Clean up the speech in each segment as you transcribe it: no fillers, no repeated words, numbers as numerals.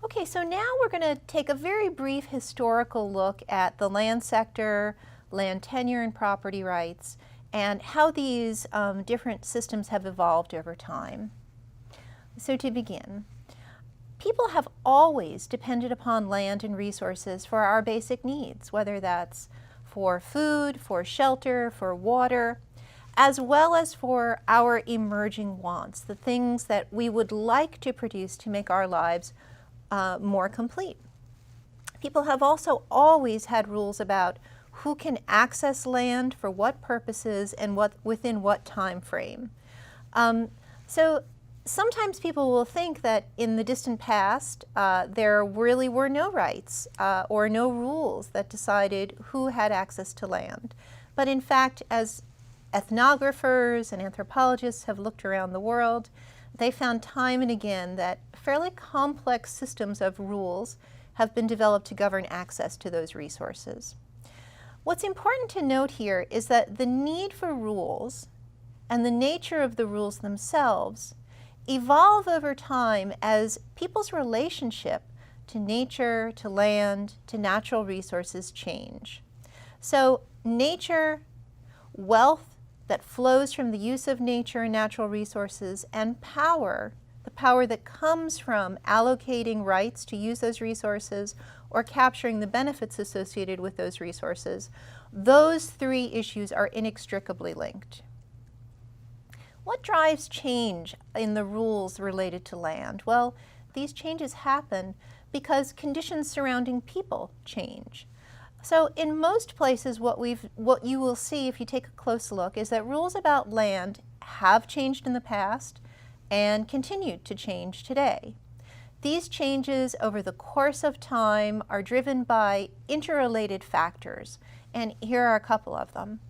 Okay, so now we're going to take a very brief historical look at the land sector, land tenure and property rights, and how these different systems have evolved over time. So to begin, people have always depended upon land and resources for our basic needs, whether that's for food, for shelter, for water, as well as for our emerging wants, the things that we would like to produce to make our lives more complete. People have also always had rules about who can access land, for what purposes, and within what time frame. So sometimes people will think that in the distant past there really were no rights or no rules that decided who had access to land. But in fact, as ethnographers and anthropologists have looked around the world, they found time and again that fairly complex systems of rules have been developed to govern access to those resources. What's important to note here is that the need for rules and the nature of the rules themselves evolve over time as people's relationship to nature, to land, to natural resources change. So nature, wealth that flows from the use of nature and natural resources, and power, the power that comes from allocating rights to use those resources or capturing the benefits associated with those resources, those three issues are inextricably linked. What drives change in the rules related to land? Well, these changes happen because conditions surrounding people change. So in most places, what you will see if you take a close look is that rules about land have changed in the past and continue to change today. These changes over the course of time are driven by interrelated factors, and here are a couple of them.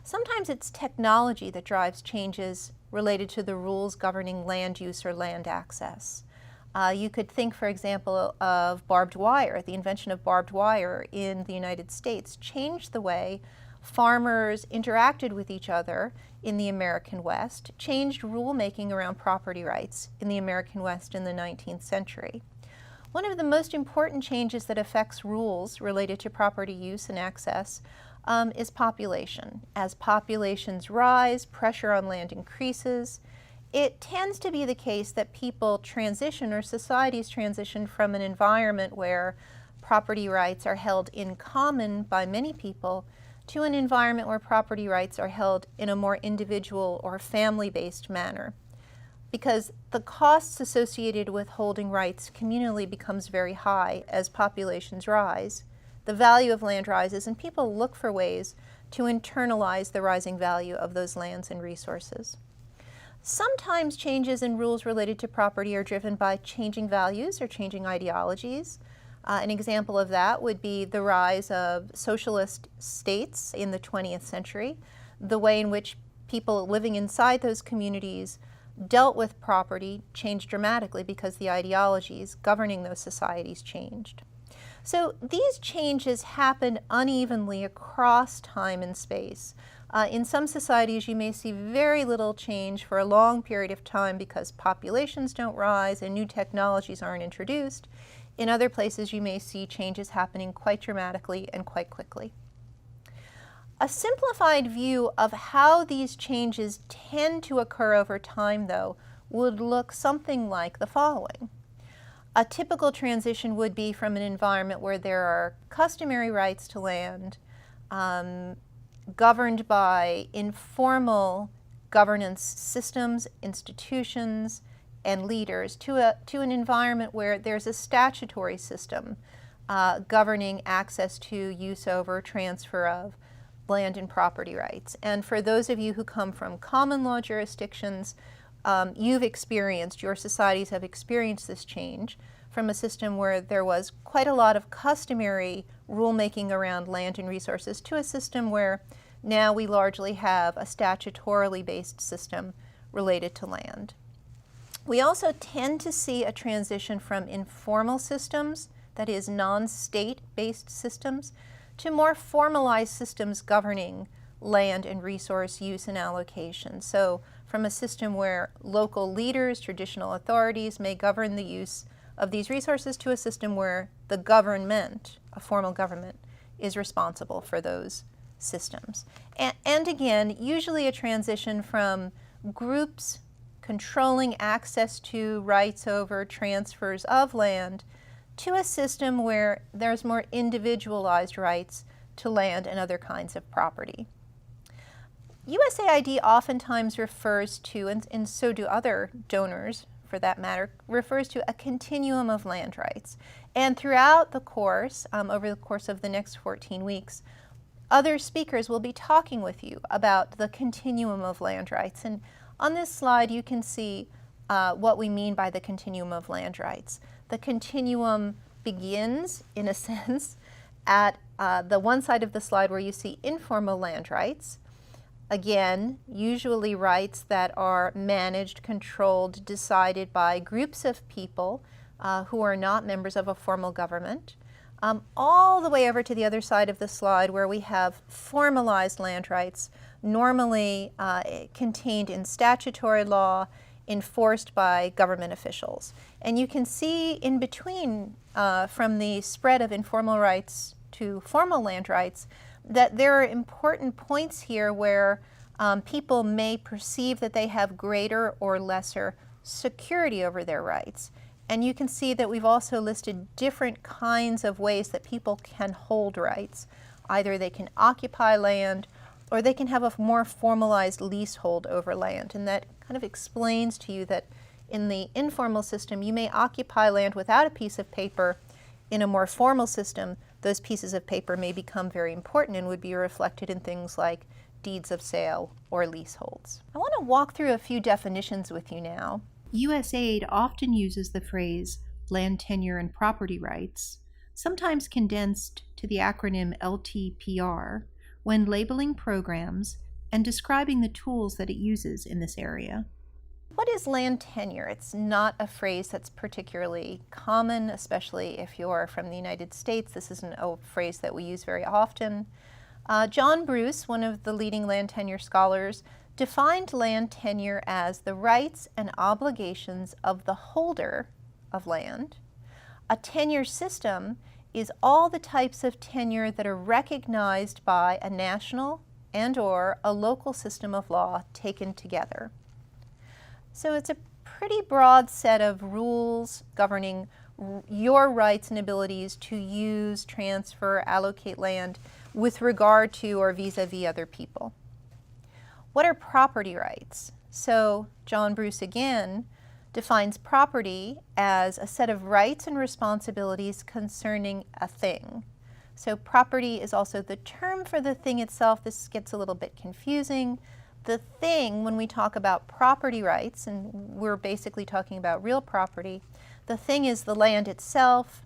Sometimes it's technology that drives changes related to the rules governing land use or land access. You could think, for example, of barbed wire. The invention of barbed wire in the United States changed the way farmers interacted with each other in the American West, changed rulemaking around property rights in the American West in the 19th century. One of the most important changes that affects rules related to property use and access is population. As populations rise, pressure on land increases. It tends to be the case that people transition, or societies transition, from an environment where property rights are held in common by many people to an environment where property rights are held in a more individual or family-based manner. Because the costs associated with holding rights communally becomes very high as populations rise. The value of land rises, and people look for ways to internalize the rising value of those lands and resources. Sometimes changes in rules related to property are driven by changing values or changing ideologies. An example of that would be the rise of socialist states in the 20th century, the way in which people living inside those communities dealt with property changed dramatically because the ideologies governing those societies changed. So these changes happen unevenly across time and space. In some societies, you may see very little change for a long period of time because populations don't rise and new technologies aren't introduced. In other places, you may see changes happening quite dramatically and quite quickly. A simplified view of how these changes tend to occur over time, though, would look something like the following. A typical transition would be from an environment where there are customary rights to land, governed by informal governance systems, institutions, and leaders, to an environment where there's a statutory system governing access to, use over, transfer of land and property rights. And for those of you who come from common law jurisdictions, your societies have experienced this change from a system where there was quite a lot of customary rulemaking around land and resources to a system where now we largely have a statutorily based system related to land. We also tend to see a transition from informal systems, that is non-state based systems, to more formalized systems governing land and resource use and allocation. So from a system where local leaders, traditional authorities, may govern the use of these resources to a system where the government, a formal government, is responsible for those systems. And again, usually a transition from groups controlling access to rights over transfers of land to a system where there's more individualized rights to land and other kinds of property. USAID oftentimes refers to, and so do other donors for that matter, refers to a continuum of land rights. And throughout the course, over the course of the next 14 weeks, other speakers will be talking with you about the continuum of land rights. And on this slide, you can see what we mean by the continuum of land rights. The continuum begins, in a sense, at the one side of the slide where you see informal land rights. Again, usually rights that are managed, controlled, decided by groups of people who are not members of a formal government. All the way over to the other side of the slide where we have formalized land rights, normally contained in statutory law, enforced by government officials. And you can see in between, from the spread of informal rights to formal land rights, that there are important points here where people may perceive that they have greater or lesser security over their rights. And you can see that we've also listed different kinds of ways that people can hold rights. Either they can occupy land or they can have a more formalized leasehold over land. And that kind of explains to you that in the informal system, you may occupy land without a piece of paper. In a more formal system, those pieces of paper may become very important and would be reflected in things like deeds of sale or leaseholds. I want to walk through a few definitions with you now. USAID often uses the phrase land tenure and property rights, sometimes condensed to the acronym LTPR, when labeling programs and describing the tools that it uses in this area. What is land tenure? It's not a phrase that's particularly common, especially if you're from the United States. This isn't a phrase that we use very often. John Bruce, one of the leading land tenure scholars, defined land tenure as the rights and obligations of the holder of land. A tenure system is all the types of tenure that are recognized by a national and/or a local system of law taken together. So it's a pretty broad set of rules governing your rights and abilities to use, transfer, allocate land with regard to or vis-a-vis other people. What are property rights? So John Bruce again defines property as a set of rights and responsibilities concerning a thing. So property is also the term for the thing itself. This gets a little bit confusing. The thing, when we talk about property rights, and we're basically talking about real property, the thing is the land itself,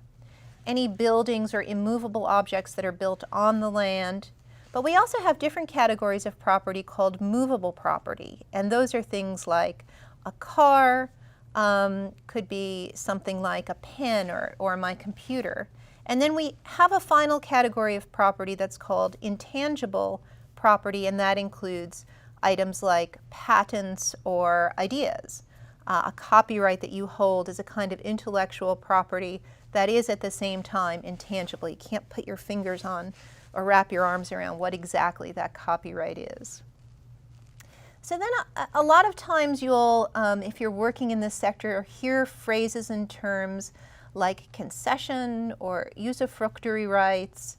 any buildings or immovable objects that are built on the land. But we also have different categories of property called movable property, and those are things like a car, could be something like a pen or my computer. And then we have a final category of property that's called intangible property, and that includes items like patents or ideas. A copyright that you hold is a kind of intellectual property that is at the same time intangible. You can't put your fingers on or wrap your arms around what exactly that copyright is. So then a lot of times you'll, if you're working in this sector, hear phrases and terms like concession or usufructuary rights.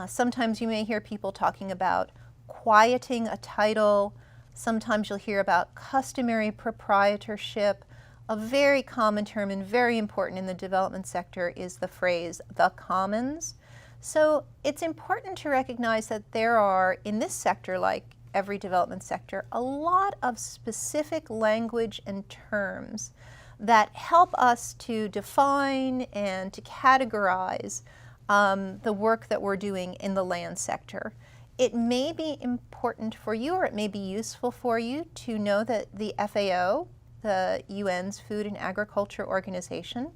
Sometimes you may hear people talking about quieting a title. Sometimes you'll hear about customary proprietorship. A very common term and very important in the development sector is the phrase the commons. So it's important to recognize that there are, in this sector, like every development sector, a lot of specific language and terms that help us to define and to categorize the work that we're doing in the land sector. It may be important for you, or it may be useful for you to know that the FAO, the UN's Food and Agriculture Organization,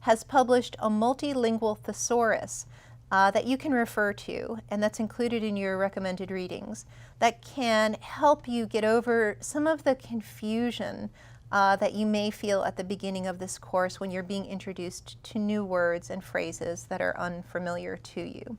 has published a multilingual thesaurus that you can refer to, and that's included in your recommended readings, that can help you get over some of the confusion that you may feel at the beginning of this course when you're being introduced to new words and phrases that are unfamiliar to you.